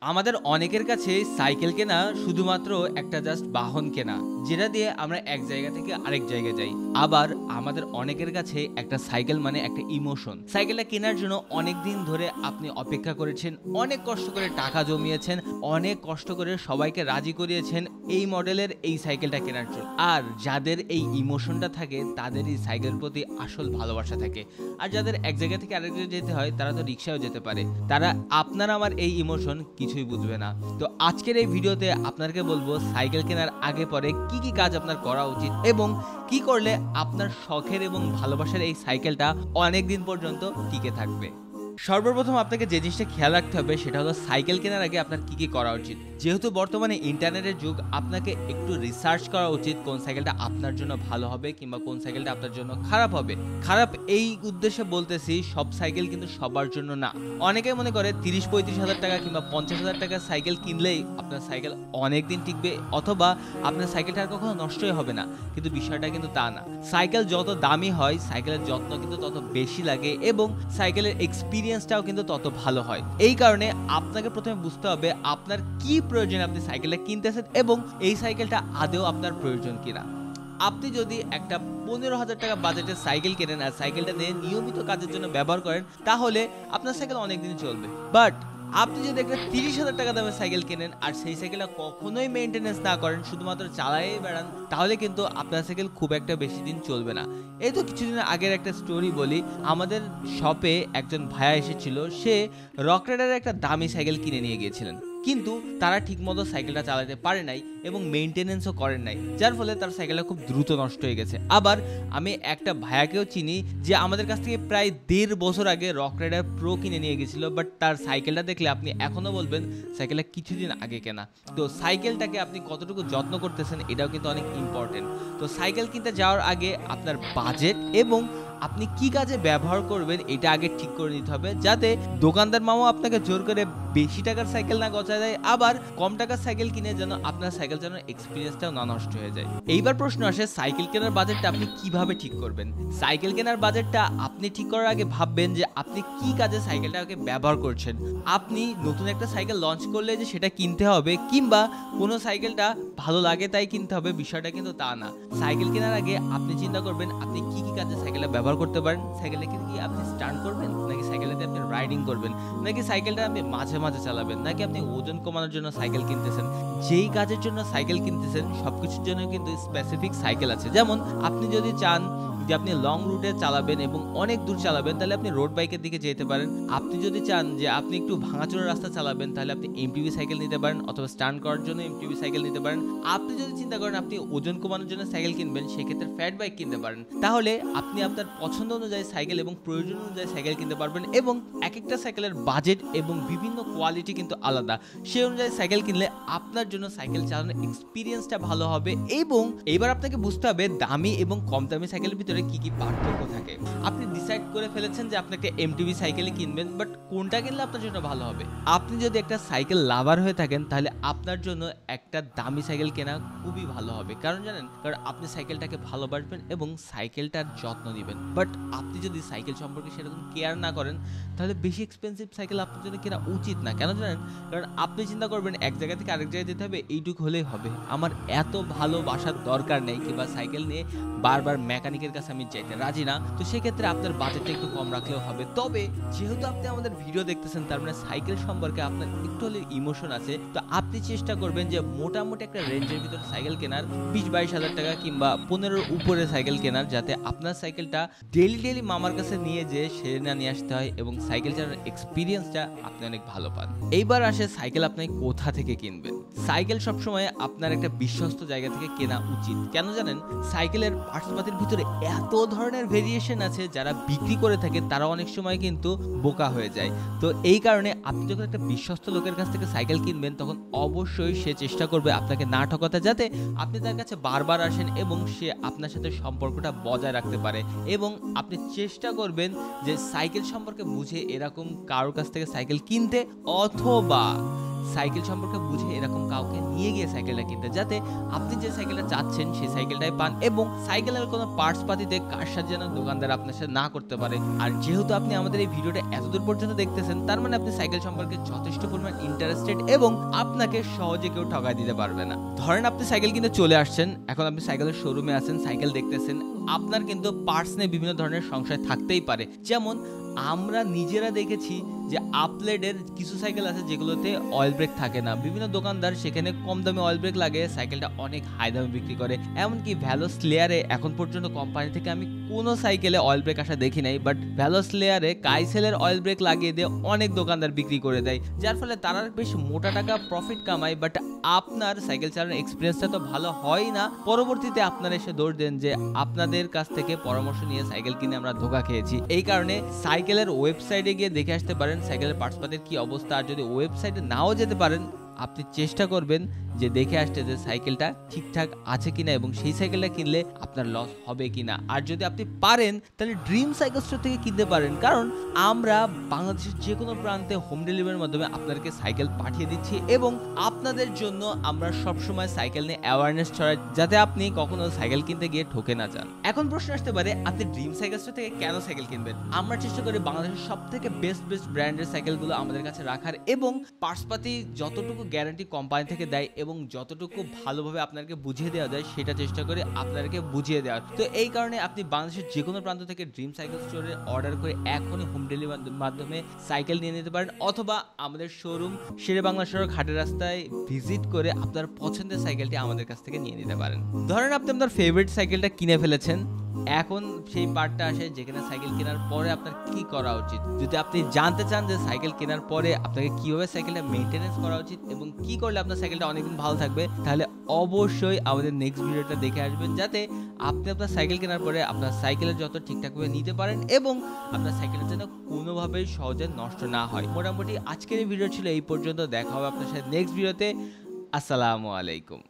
আমাদের অনেকের কাছে সাইকেল কেনা শুধুমাত্র একটা জাস্ট বাহন কেনা, যেটা দিয়ে আমরা এক জায়গা থেকে আরেক জায়গায় যাই। আবার আমাদের অনেকের কাছে একটা সাইকেল মানে একটা ইমোশন। সাইকেলটা কেনার জন্য অনেক দিন ধরে আপনি অপেক্ষা করেছেন, অনেক কষ্ট করে টাকা জমিয়েছেন, অনেক কষ্ট করে সবাইকে রাজি করিয়েছেন এই মডেলের এই সাইকেলটা কেনার জন্য। আর যাদের এই ইমোশনটা থাকে তাদের এই সাইকেলের প্রতি আসল ভালোবাসা থাকে। আর যাদের এক জায়গা থেকে আরেক জায়গায় যেতে হয় তারা তো রিক্সাও যেতে পারে, তারা আপনার আমার এই ইমোশন কিছুই বুঝবে না। তো আজকের এই ভিডিওতে আপনাকে বলবো সাইকেল কেনার আগে পরে কি কি কাজ আপনার করা উচিত এবং কি করলে আপনার শখের এবং ভালোবাসার এই সাইকেলটা অনেক দিন পর্যন্ত টিকে থাকবে। সর্বপ্রথম আপনাকে যে জিনিসটা খেয়াল রাখতে হবে সেটা হলো সাইকেল কেনার আগে আপনার কি কি করা উচিত। যেহেতু বর্তমানে ইন্টারনেটের যুগ, আপনাকে একটু রিসার্চ করা উচিত কোন সাইকেলটা আপনার জন্য ভালো হবে কিংবা কোন সাইকেলটা আপনার জন্য খারাপ হবে। খারাপ এই উদ্দেশ্যে বলতেছি, সব সাইকেল কিন্তু সবার জন্য না। অনেকে মনে করে 30-35 হাজার টাকা কিংবা 50 হাজার টাকার সাইকেল কিনলেই আপনার সাইকেল অনেক দিন টিকবে অথবা আপনার সাইকেলটা আর কখনো নষ্টই হবে না, কিন্তু বিষয়টা কিন্তু তা না। সাইকেল যত দামি হয় সাইকেলের যত্ন কিন্তু তত বেশি লাগে এবং সাইকেলের এক্সপিরিয়েন্সটাও কিন্তু তত ভালো হয়। এই কারণে আপনাকে প্রথমে বুঝতে হবে আপনার কি প্রয়োজন, আপনি সাইকেলটা কিনতেছেন এবং এই সাইকেলটা আদৌ আপনার প্রয়োজন কিনা। আপনি যদি একটা 15,000 টাকা বাজেটের সাইকেল কেনেন আর সাইকেলটা নিয়ে নিয়মিত কাজের জন্য ব্যবহার করেন, তাহলে আপনার সাইকেল অনেকদিন চলবে। বাট আপনি যদি একটা 30,000 টাকা দামের সাইকেল কেনেন আর সেই সাইকেলটা কখনোই মেনটেনেন্স না করেন, শুধুমাত্র চালাই বেড়ান, তাহলে কিন্তু আপনার সাইকেল খুব একটা বেশি দিন চলবে না। এই তো কিছুদিন আগের একটা স্টোরি বলি। আমাদের শপে একজন ভাইয়া এসেছিল, সে রক রাইডারের একটা দামি সাইকেল কিনে নিয়ে গিয়েছিলেন, কিন্তু তারা ঠিকমতো সাইকেলটা চালাতে পারে নাই এবং মেইনটেনেন্সও করেন নাই, যার ফলে তার সাইকেলটা খুব দ্রুত নষ্ট হয়ে গেছে। আবার আমি একটা ভাইয়াকেও চিনি যে আমাদের কাছ থেকে প্রায় 1.5 বছর আগে রক রাইডার প্রো কিনে নিয়ে গেছিল, বাট তার সাইকেলটা দেখলে আপনি এখনও বলবেন সাইকেলটা কিছুদিন আগে কেনা। তো সাইকেলটাকে আপনি কতটুকু যত্ন করতেছেন এটাও কিন্তু অনেক ইম্পর্টেন্ট। তো সাইকেল কিনতে যাওয়ার আগে আপনার বাজেট এবং আপনি কি কাজে ব্যবহার করবেন এটা আগে ঠিক করে নিতে হবে, যাতে দোকানদার মামা আপনাকে জোর করে বেশি টাকার সাইকেল না গছায় দেয়, আবার কম টাকার সাইকেল কিনে যেন আপনার সাইকেল যেন এক্সপিরিয়েন্সটাও না নষ্ট হয়ে যায়। এইবার প্রশ্ন আসে সাইকেল কেনার বাজেটটা আপনি কিভাবে ঠিক করবেন। সাইকেল কেনার বাজেটটা আপনি ঠিক করার আগে ভাববেন যে আপনি কি কাজে সাইকেলটাকে ব্যবহার করছেন। আপনি নতুন একটা সাইকেল লঞ্চ করলে যে সেটা কিনতে হবে কিংবা কোনো সাইকেলটা ভালো লাগে তাই কিনতে হবে, বিষয়টা কিন্তু তা না। সাইকেল কেনার আগে আপনি চিন্তা করবেন আপনি কি কি কাজে সাইকেলটা ব্যবহার করতে পারেন। সাইকেলে কি আপনি স্টান্ট করবেন, নাকি সাইকেলেতে আপনি রাইডিং করবেন, নাকি সাইকেলটা আপনি মাঝে মাঝে চালাবেন, নাকি আপনি ওজন কমানোর জন্য সাইকেল কিনতেছেন। যেই কাজের জন্য সাইকেল কিনতেছেন সবকিছুর জন্য কিন্তু স্পেসিফিক সাইকেল আছে। যেমন আপনি যদি চান যে আপনি লং রুটে চালাবেন এবং অনেক দূর চালাবেন, তাহলে আপনি রোড বাইকের দিকে যেতে পারেন। আপনি যদি চান যে আপনি একটু ভাঙাচোরা রাস্তা চালাবেন, তাহলে আপনি এমটিভি সাইকেল নিতে পারেন অথবা স্টান্ট করার জন্য এমটিভি সাইকেল নিতে পারেন। আপনি যদি চিন্তা করেন আপনি ওজন কমানোর জন্য সাইকেল কিনবেন, সেক্ষেত্রে ফ্যাট বাইক কিনতে পারেন। তাহলে আপনি আপনার পছন্দ অনুযায়ী সাইকেল এবং প্রয়োজন অনুযায়ী সাইকেল কিনতে পারবেন এবং এক একটা সাইকেলের বাজেট এবং বিভিন্ন কোয়ালিটি কিন্তু আলাদা। সেই অনুযায়ী সাইকেল কিনলে আপনার জন্য সাইকেল চালানোর এক্সপিরিয়েন্সটা ভালো হবে। এবং এইবার আপনাকে বুঝতে হবে দামি এবং কম দামি সাইকেলের ভিতরে কি কি পার্থক্য থাকে। আপনি ডিসাইড করে ফেলেছেন যে আপনি একটা এমটিভি সাইকেল কিনবেন, বাট কোনটা কিনলে আপনার জন্য ভালো হবে। আপনি যদি একটা সাইকেল লাভার হয়ে থাকেন তাহলে আপনার জন্য একটা দামি সাইকেল কেনা খুবই ভালো হবে। কারণ জানেন, কারণ আপনি সাইকেলটাকে ভালোবাসবেন এবং সাইকেলটার যত্ন দিবেন। বাট আপনি যদি সাইকেল সম্পর্কে সেরকম কেয়ার না করেন তাহলে বেশি এক্সপেন্সিভ সাইকেল আপনার জন্য কেনা উচিত না। কেন জানেন, কারণ আপনি চিন্তা করবেন এক জায়গা থেকে আরেক জায়গায় যেতে হবে, এইটুকু হলেই হবে, আমার এত ভালোবাসার দরকার নেই কিংবা সাইকেল নিয়ে বারবার মেকানিকের কাছে আমি যেতে রাজি না। তো সেক্ষেত্রে আপনার বাজেটটা একটু কম রাখলেও হবে। তবে যেহেতু আপনি আমাদের ভিডিও দেখতেছেন, তার মানে সাইকেল সম্পর্কে আপনার একটু হলে ইমোশন আছে, তো আপনি চেষ্টা করবেন যে মোটামুটি একটা রেঞ্জের ভিতরে সাইকেল কেনার, 20-22 হাজার টাকা কিংবা 15-র উপরে সাইকেল কেনার, যাতে আপনার সাইকেলটা ডেলি মামার কাছে নিয়ে যেয়ে সেরে না নিয়ে আসতে হয় এবং সাইকেল চালানোর এক্সপিরিয়েন্সটা আপনি অনেক ভালো পান। এইবার আসে সাইকেল আপনি কোথা থেকে কিনবেন। সাইকেল সবসময় আপনার একটা বিশ্বস্ত জায়গা থেকে কেনা উচিত। কেন জানেন, সাইকেলের পার্টসপাতির ভিতরে এত ধরনের ভেরিয়েশন আছে, যারা বিক্রি করে থাকে তারা অনেক সময় কিন্তু বোকা হয়ে যায়। তো এই কারণে আপনি যখন একটা বিশ্বস্ত লোকের কাছ থেকে সাইকেল কিনবেন তখন অবশ্যই সে চেষ্টা করবে আপনাকে না ঠকাতে, যাতে আপনি তার কাছে বারবার আসেন এবং সে আপনার সাথে সম্পর্কটা বজায় রাখতে পারে। এবং আপনি চেষ্টা করবেন যে সাইকেল সম্পর্কে বুঝে এরকম কারোর কাছ থেকে সাইকেল কিনতে, অথবা সাইকেল সম্পর্কে বুঝে এরকম কাউকে নিয়ে গিয়ে সাইকেলটা কিনতে, যাতে আপনি যে সাইকেলটা চাচ্ছেন সেই সাইকেলটাই পান এবং সাইকেলের কোনো পার্টস পাতিতে কারসাজি যেন দোকানদার আপনার সাথে না করতে পারে। আর যেহেতু আপনি আমাদের এই ভিডিওটা এতদূর পর্যন্ত দেখতেছেন, তার মানে আপনি সাইকেল সম্পর্কে যথেষ্ট পরিমাণ ইন্টারেস্টেড এবং আপনাকে সহজে কেউ ঠকাই দিতে পারবে না। ধরেন আপনি সাইকেল কিনতে চলে আসছেন, এখন আপনি সাইকেলের শোরুমে আছেন, সাইকেল দেখতেছেন, আপনার কিন্তু পার্টস নিয়ে বিভিন্ন ধরনের সংশয় থাকতেই পারে। যেমন আমরা নিজেরা দেখেছি যে আপলেডের কিছু সাইকেল আছে যেগুলোতে অয়েল ব্রেক থাকে না, বিভিন্ন দোকানদার সেখানে কম দামে অয়েল ব্রেক লাগে সাইকেলটা অনেক হাই দামে বিক্রি করে। এমনকি ভ্যালোস লেয়ারে এখন পর্যন্ত কোম্পানি থেকে আমি কোনো সাইকেলে অয়েল ব্রেক আসা দেখি নাই, বাট ভ্যালোস লেয়ারে কাইসেলের অয়েল ব্রেক লাগিয়ে দিয়ে অনেক দোকানদার বিক্রি করে দেয়, যার ফলে তারা বেশ মোটা টাকা প্রফিট কামায়। বাট আপনার সাইকেল চালানোর এক্সপিরিয়েন্সটা তো ভালো হয় না, পরবর্তীতে আপনারা এসে দৌড় দেন যে আপনাদের কাছ থেকে পরামর্শ নিয়ে সাইকেল কিনে আমরা ধোঁকা খেয়েছি। এই কারণে সাইকেলের ওয়েবসাইটে গিয়ে দেখে আসতে পারেন সাইকেলের পার্টসপাতির কি অবস্থা। আর যদি ওয়েবসাইটে নাও যেতে পারেন, আপনি চেষ্টা করবেন যে দেখে আসতে যে সাইকেলটা ঠিকঠাক আছে কিনা এবং সেই সাইকেলটা কিনলে আপনার লস হবে কিনা। আর যদি আপনি পারেন তাহলে ড্রিম সাইকেল স্টোর থেকে কিনতে পারেন, কারণ আমরা বাংলাদেশের যে কোনো প্রান্তে হোম ডেলিভারির মাধ্যমে আপনাদেরকে সাইকেল পাঠিয়ে দিচ্ছি এবং আপনাদের জন্য আমরা সবসময় সাইকেল নিয়ে অ্যাওয়ারনেস ছড়াই, যাতে আপনি কখনো সাইকেল কিনতে গিয়ে ঠকে না যান। এখন প্রশ্ন আসতে পারে, আপনি ড্রিম সাইকেল স্টোর থেকে কেন সাইকেল কিনবেন? আমরা চেষ্টা করি বাংলাদেশের সব থেকে বেস্ট ব্র্যান্ডের সাইকেলগুলো আমাদের কাছে রাখার এবং পার্টসপাতি যতটুকু গ্যারান্টি কোম্পানি থেকে দেয় এবং যতটুকু ভালোভাবে আপনাকে বুঝিয়ে দেওয়া যায় সেটা চেষ্টা করে আপনাদেরকে বুঝিয়ে দেওয়ার। তো এই কারণে আপনি বাংলাদেশের যে কোনো প্রান্ত থেকে ড্রিম সাইকেল স্টোরে অর্ডার করে এখনই হোম ডেলিভারির মাধ্যমে সাইকেল নিয়ে নিতে পারেন, অথবা আমাদের শোরুম শেরে বাংলা সড়ক হাটের রাস্তায় ভিজিট করে আপনার পছন্দের সাইকেলটি আমাদের কাছ থেকে নিয়ে নিতে পারেন। ধরেন আপনি আপনার ফেভারিট সাইকেলটা কিনে ফেলেছেন, এখন সেই পার্টটা আসে যেখানে সাইকেল কেনার পরে আপনার কি করা উচিত। যদি আপনি জানতে চান যে সাইকেল কেনার পরে আপনাকে কিভাবে সাইকেলটা মেইনটেনেন্স করা উচিত এবং কি করলে আপনার সাইকেলটা অনেকদিন ভালো থাকবে, তাহলে অবশ্যই আমাদের নেক্সট ভিডিওটা দেখে আসবেন, যাতে আপনি আপনার সাইকেল কেনার পরে আপনার সাইকেলের যত ঠিকঠাকভাবে নিতে পারেন এবং আপনার সাইকেলের যেন কোনোভাবেই সহজে নষ্ট না হয়। মোটামুটি আজকের এই ভিডিও ছিল এই পর্যন্ত, দেখা হবে আপনার সাথে নেক্সট ভিডিওতে। আসসালামু আলাইকুম।